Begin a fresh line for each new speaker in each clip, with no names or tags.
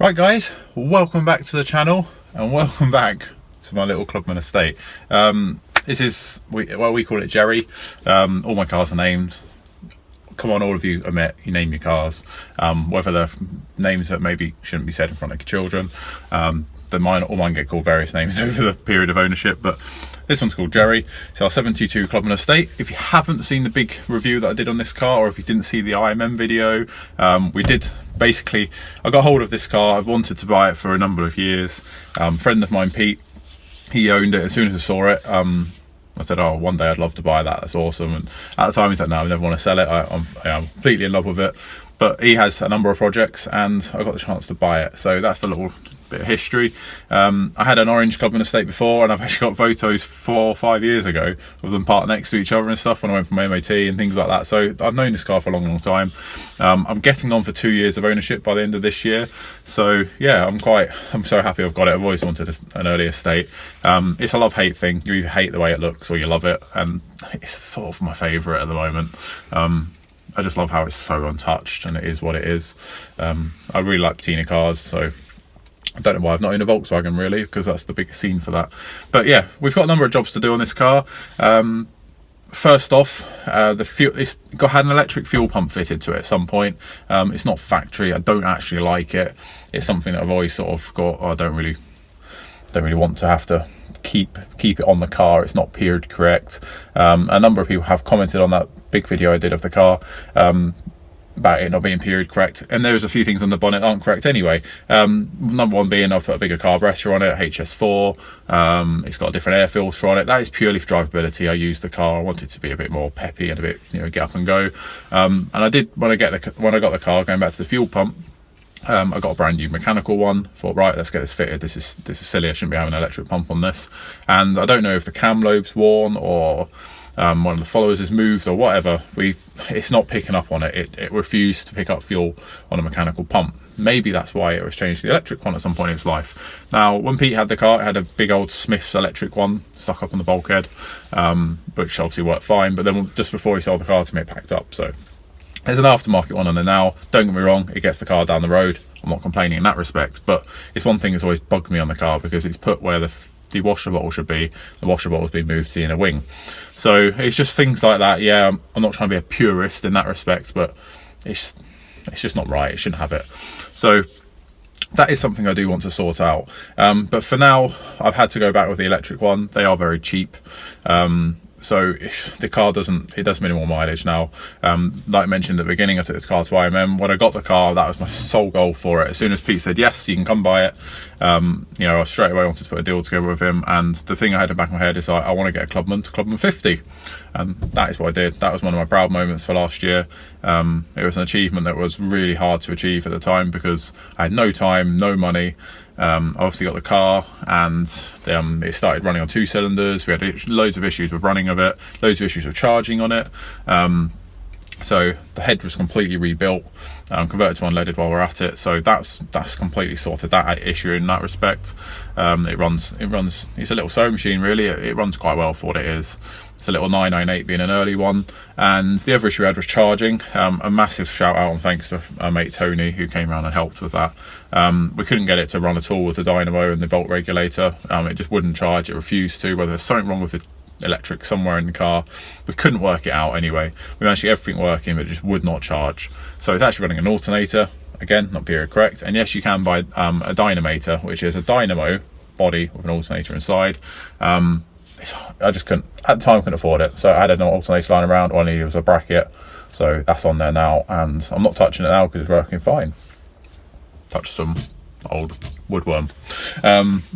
Right guys, welcome back to the channel and welcome back to my little Clubman Estate. This is, we call it Jerry. All my cars are named. Come on, all of you, admit you name your cars, whether they're names that maybe shouldn't be said in front of your children. All mine get called various names over the period of ownership, but this one's called Jerry. It's our 72 Clubman Estate. If you haven't seen the big review that I did on this car, or if you didn't see the IMM video, we did basically, I got hold of this car. I've wanted to buy it for a number of years. Friend of mine, Pete, he owned it. As soon as I saw it, I said, oh, one day I'd love to buy that, that's awesome. And at the time he said, no, I never want to sell it. I'm completely in love with it. But he has a number of projects and I got the chance to buy it. So that's the little bit of history. I had an orange Clubman Estate before, and I've actually got photos 4 or 5 years ago of them parked next to each other and stuff when I went from MOT and things like that. So I've known this car for a long time. I'm getting on for 2 years of ownership by the end of this year. So yeah, I'm so happy I've got it. I've always wanted an early estate. It's a love-hate thing. You either hate the way it looks or you love it, and it's sort of my favourite at the moment. I just love how it's so untouched and it is what it is. I really like patina cars, so I don't know why I've not owned a Volkswagen really, because that's the biggest scene for that. But yeah, we've got a number of jobs to do on this car. First off, it's had an electric fuel pump fitted to it at some point. It's not factory. I don't actually like it. It's something that I've always sort of got, oh, I don't really want to have to keep it on the car. It's not period correct. A number of people have commented on that big video I did of the car about it not being period correct, and there's a few things on the bonnet that aren't correct anyway. Number one being I've put a bigger carburetor on it, HS4. It's got a different air filter on it. That is purely for drivability. I used the car, I wanted it to be a bit more peppy and a bit, get up and go. And I did when I got the car, going back to the fuel pump, I got a brand new mechanical one. Thought, right, let's get this fitted. This is silly. I shouldn't be having an electric pump on this. And I don't know if the cam lobe's worn or one of the followers has moved or whatever. It's not picking up on it. It refused to pick up fuel on a mechanical pump. Maybe that's why it was changed to the electric one at some point in its life. Now, when Pete had the car, it had a big old Smith's electric one stuck up on the bulkhead, which obviously worked fine. But then just before he sold the car to me, it packed up. So there's an aftermarket one on there now. Don't get me wrong, it gets the car down the road. I'm not complaining in that respect, but it's one thing that's always bugged me on the car, because it's put where the washer bottle should be. The washer bottle's been moved to the inner wing. So it's just things like that. Yeah, I'm not trying to be a purist in that respect, but it's just not right. It shouldn't have it. So that is something I do want to sort out. But for now, I've had to go back with the electric one. They are very cheap. So if the car does minimal mileage now. Like I mentioned at the beginning, I took this car to IMM. When I got the car, that was my sole goal for it. As soon as Pete said, yes, you can come buy it, I straight away wanted to put a deal together with him. And the thing I had in the back of my head is I want to get a Clubman to Clubman 50. And that is what I did. That was one of my proud moments for last year. It was an achievement that was really hard to achieve at the time, because I had no time, no money. I obviously got the car, and it started running on 2 cylinders. We had loads of issues with running of it, loads of issues with charging on it. So the head was completely rebuilt, converted to unleaded while we're at it. So that's completely sorted that issue in that respect. It runs. It's a little sewing machine really. It runs quite well for what it is. It's a little 998 being an early one. And the other issue we had was charging. A massive shout out and thanks to our mate Tony, who came around and helped with that. We couldn't get it to run at all with the dynamo and the volt regulator. It just wouldn't charge. It refused to. Whether there's something wrong with the electric somewhere in the car, we couldn't work it out anyway. We managed to get everything working, but it just would not charge. So it's actually running an alternator, again not period correct. And yes, you can buy a dynamator, which is a dynamo body with an alternator inside. I just couldn't, at the time, couldn't afford it. So I had an alternator lying around. All I needed was a bracket. So that's on there now, and I'm not touching it now because it's working fine. Touch some old woodworm.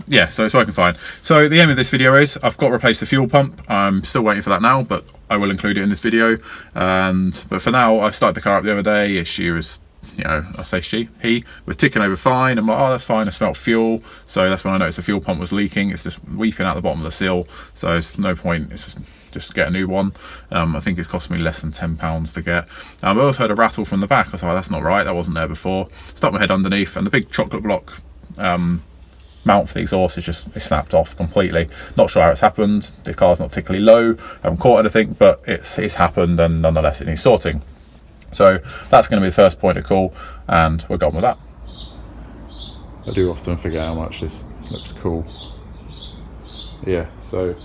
Yeah, so it's working fine. So the aim of this video is I've got to replace the fuel pump. I'm still waiting for that now, but I will include it in this video. But for now, I started the car up the other day. She was, I say he was ticking over fine. I'm like, oh, that's fine. I smelled fuel. So that's when I noticed the fuel pump was leaking. It's just weeping out the bottom of the seal. So there's no point. It's just get a new one. I think it cost me less than £10 to get. I also heard a rattle from the back. I was like, that's not right. That wasn't there before. Stuck my head underneath, and the big chocolate block mount for the exhaust is snapped off completely. Not sure how it's happened. The car's not particularly low. I haven't caught anything, but it's happened, and nonetheless it needs sorting. So that's going to be the first point of call, and we're going with that. I do often forget how much this looks cool. Yeah, so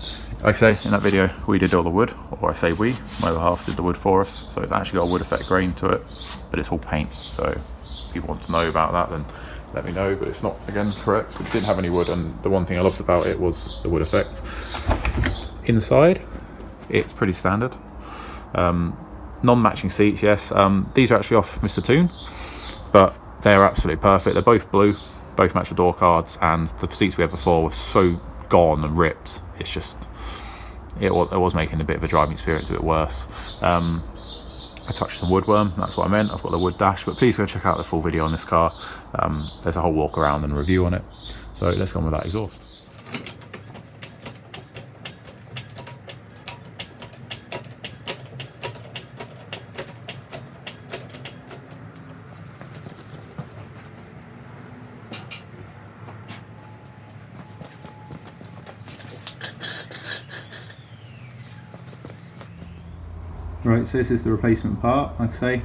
like I say, in that video we did all the wood, or I say we, my other half did the wood for us, so it's actually got a wood effect grain to it, but it's all paint, so if people want to know about that then let me know, but it's not, again, correct, but it didn't have any wood, and the one thing I loved about it was the wood effect. Inside, it's pretty standard. Non-matching seats, yes, these are actually off Mr. Toon, but they're absolutely perfect. They're both blue, both match the door cards, and the seats we had before were so gone and ripped, it's just, it was making a bit of a driving experience a bit worse. I touched some woodworm, that's what I meant. I've got the wood dash, but please go check out the full video on this car. There's a whole walk around and a review on it. So let's go on with that exhaust. Right, so this is the replacement part, like I say.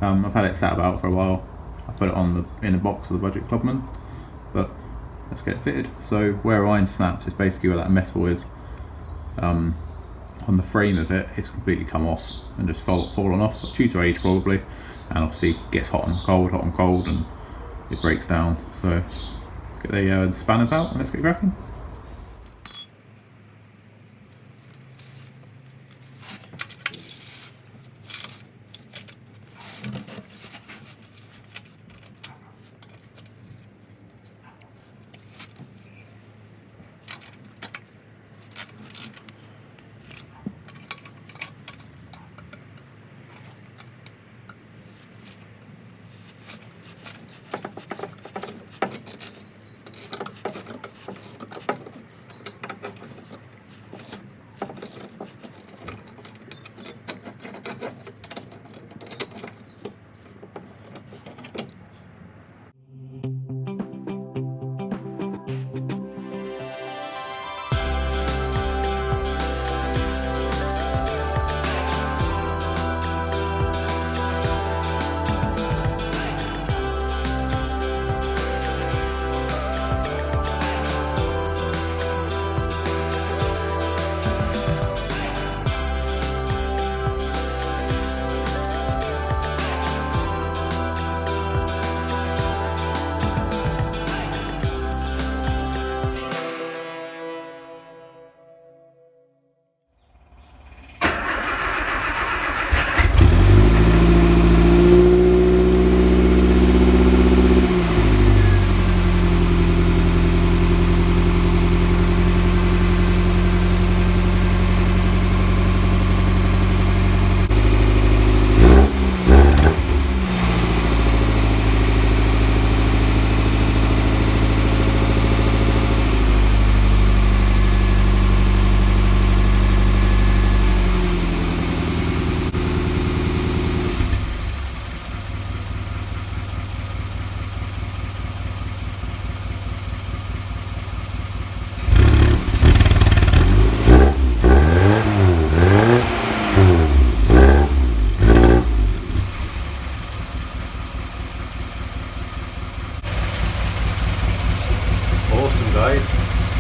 I've had it sat about for a while. I put it on in a box of the Budget Clubman, but let's get it fitted. So where iron snapped is basically where that metal is. On the frame of it, it's completely come off and just fallen off, due to age probably, and obviously it gets hot and cold, and it breaks down. So let's get the spanners out and let's get cracking.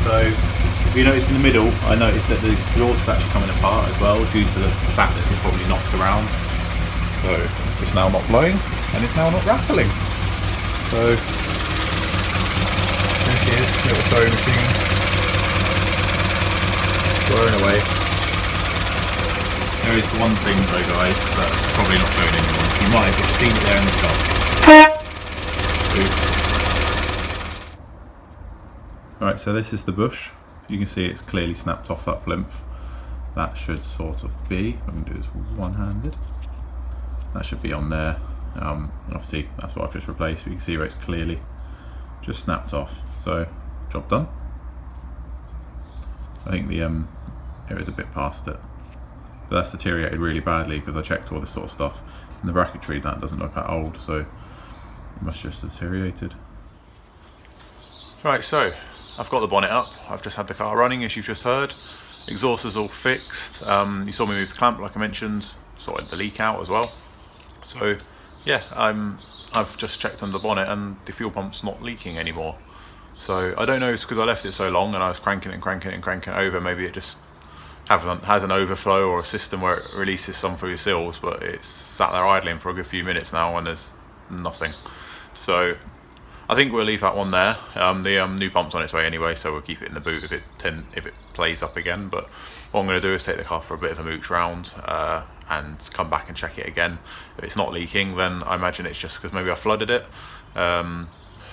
So if you notice in the middle, I noticed that the exhaust is actually coming apart as well due to the fact that it's probably knocked around. So it's now not blowing and it's now not rattling. So there she is, little sewing machine, blowing away. There is one thing though guys that's probably not showing anyone. You might have just seen it there in the shop. Right, so this is the bush. You can see it's clearly snapped off that plinth. That should sort of be, I'm going to do this one-handed. That should be on there. Obviously that's what I've just replaced, but you can see where it's clearly just snapped off. So, job done. I think the it was a bit past it. But that's deteriorated really badly because I checked all this sort of stuff. And the bracketry, that doesn't look that old, so it must just have deteriorated. Right, so I've got the bonnet up. I've just had the car running, as you've just heard. Exhaust is all fixed. You saw me move the clamp, like I mentioned. Sorted the leak out as well. So yeah, I've just checked under the bonnet and the fuel pump's not leaking anymore. So I don't know if it's because I left it so long and I was cranking it over. Maybe it just has an overflow or a system where it releases some through the seals, but it's sat there idling for a good few minutes now and there's nothing. So I think we'll leave that one there. The new pump's on its way anyway, so we'll keep it in the boot if it plays up again. But what I'm going to do is take the car for a bit of a mooch round and come back and check it again. If it's not leaking, then I imagine it's just because maybe I flooded it.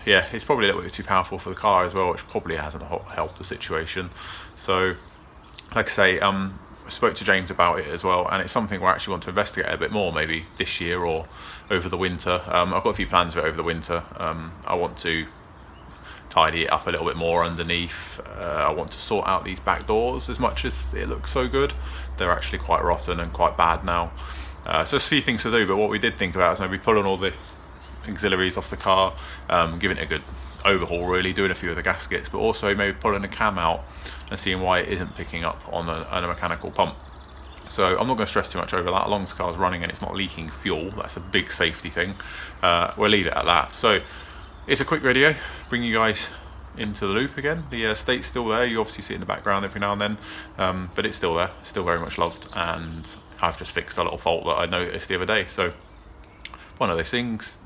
Yeah, it's probably a little bit too powerful for the car as well, which probably hasn't helped the situation. So, like I say, I spoke to James about it as well, and it's something we actually want to investigate a bit more, maybe this year or over the winter. I've got a few plans for it over the winter. I want to tidy it up a little bit more underneath. I want to sort out these back doors. As much as it looks so good, they're actually quite rotten and quite bad now. So there's a few things to do, but what we did think about is maybe pulling all the auxiliaries off the car, giving it a good overhaul really, doing a few of the gaskets, but also maybe pulling the cam out and seeing why it isn't picking up on a mechanical pump. So I'm not going to stress too much over that. As long as the car's running and it's not leaking fuel, that's a big safety thing. We'll leave it at that. So it's a quick video, bring you guys into the loop again. The estate's still there. You obviously see it in the background every now and then, but it's still there, still very much loved, and I've just fixed a little fault that I noticed the other day. So one of those things,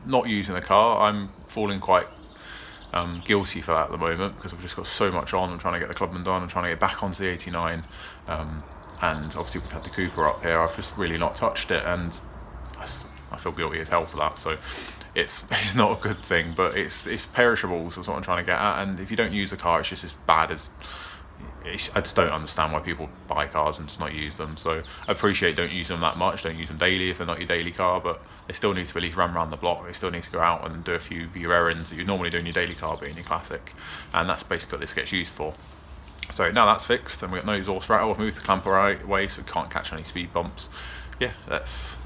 not using the car, I'm falling quite guilty for that at the moment, because I've just got so much on. I'm trying to get the Clubman done, I'm trying to get back onto the 89, and obviously we've had the Cooper up here. I've just really not touched it, and I feel guilty as hell for that. So it's not a good thing, but it's perishables is what I'm trying to get at, and if you don't use the car, it's just as bad as I just don't understand why people buy cars and just not use them. So I appreciate don't use them that much, don't use them daily if they're not your daily car, but they still need to at least run around the block. They still need to go out and do a few of your errands that you normally do in your daily car, but in your classic, and that's basically what this gets used for. So now that's fixed and we've got no exhaust rattle. I've moved the clamper away so we can't catch any speed bumps. Yeah, let's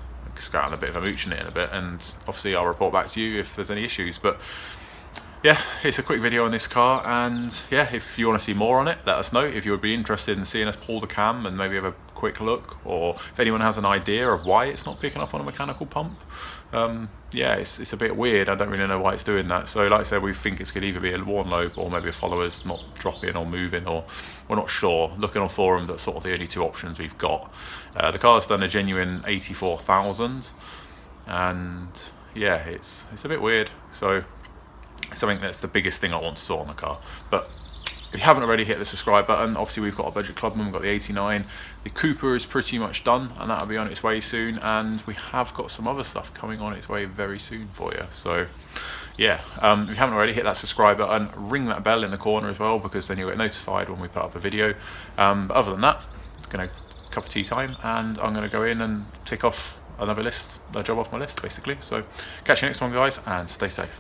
go out on a bit of a mooch in it in a bit, and obviously I'll report back to you if there's any issues. But yeah, it's a quick video on this car, and yeah, if you want to see more on it, let us know. If you would be interested in seeing us pull the cam and maybe have a quick look, or if anyone has an idea of why it's not picking up on a mechanical pump, yeah, it's a bit weird. I don't really know why it's doing that. So like I said, we think it could either be a worn lobe or maybe a follower's not dropping or moving, or we're not sure. Looking on forums, that's sort of the only two options we've got. The car's done a genuine 84,000, and yeah, it's a bit weird. So something that's the biggest thing I want to sort on the car. But if you haven't already, hit the subscribe button. Obviously we've got a budget Clubman, we've got the 89, the Cooper is pretty much done and that'll be on its way soon, and we have got some other stuff coming on its way very soon for you. So yeah, if you haven't already, hit that subscribe button, ring that bell in the corner as well, because then you'll get notified when we put up a video. But other than that, it's gonna cup of tea time, and I'm gonna go in and tick off another job off my list basically. So catch you next one guys, and stay safe.